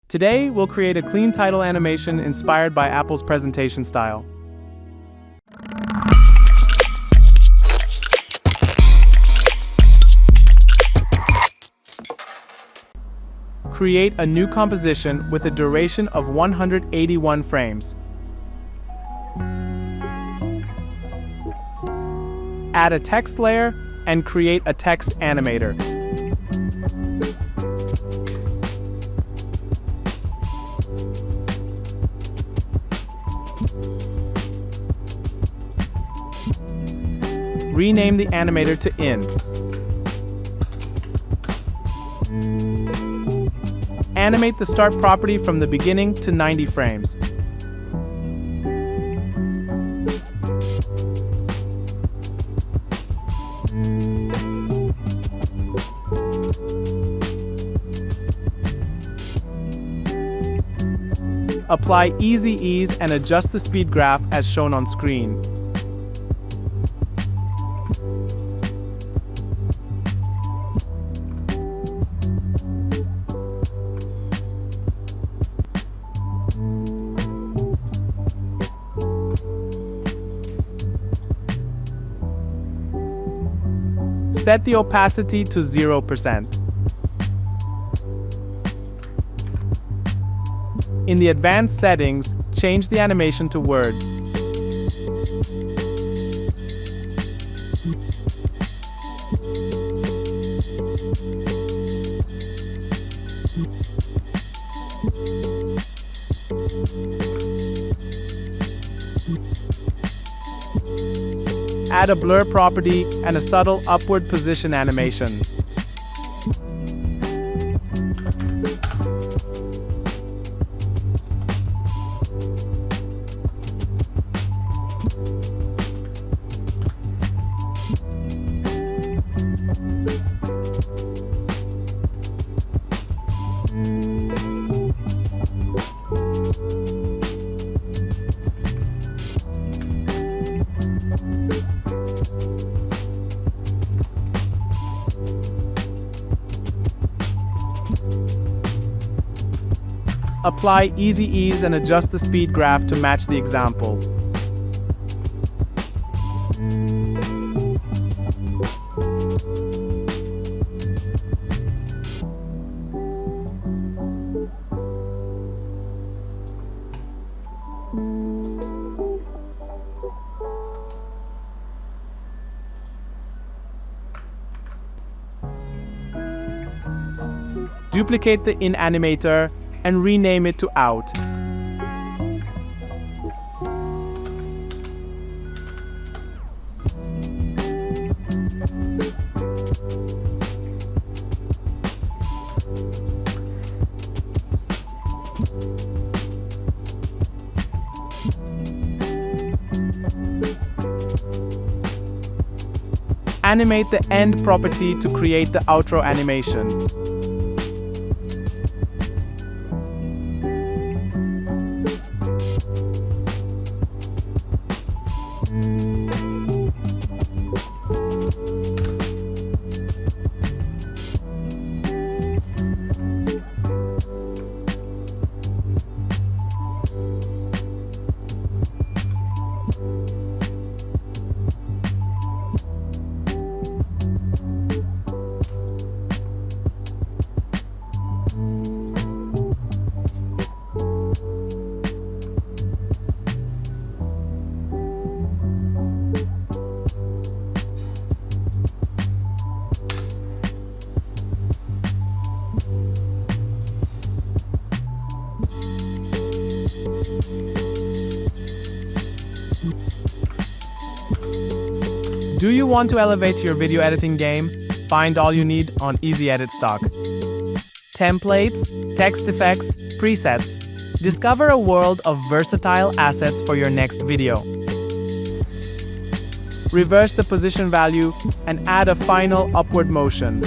Today, we'll create a clean title animation inspired by Apple's presentation style. Create a new composition with a duration of 181 frames. Add a text layer and create a text animator. Rename the animator to In. Animate the start property from the beginning to 90 frames. Apply Easy Ease and adjust the speed graph as shown on screen. Set the opacity to 0%. In the advanced settings, change the animation to words. Add a blur property and a subtle upward position animation. Apply Easy Ease and adjust the speed graph to match the example. Duplicate the In animator and rename it to Out. Animate the End property to create the outro animation. Do you want to elevate your video editing game? Find all you need on Easy Edit Stock. Templates, text effects, presets. Discover a world of versatile assets for your next video. Reverse the position value and add a final upward motion.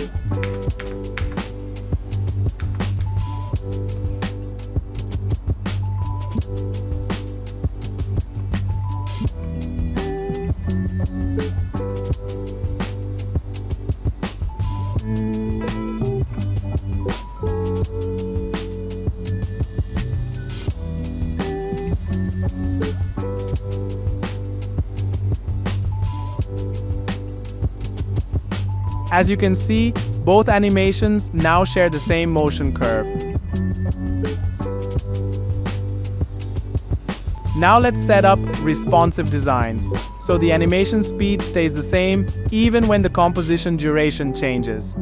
As you can see, both animations now share the same motion curve. Now let's set up responsive design, so the animation speed stays the same even when the composition duration changes.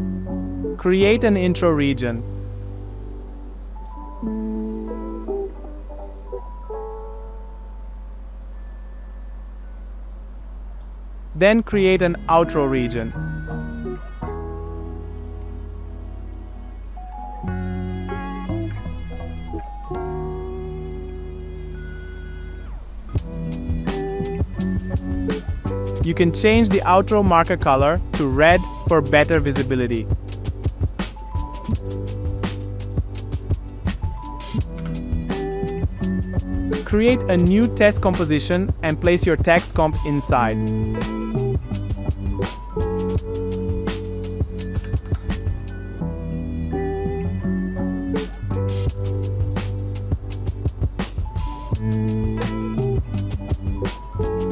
Create an intro region. Then create an outro region. You can change the outro marker color to red for better visibility. Create a new test composition and place your text comp inside.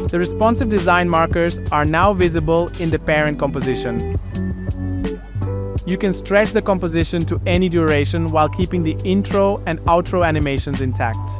The responsive design markers are now visible in the parent composition. You can stretch the composition to any duration while keeping the intro and outro animations intact.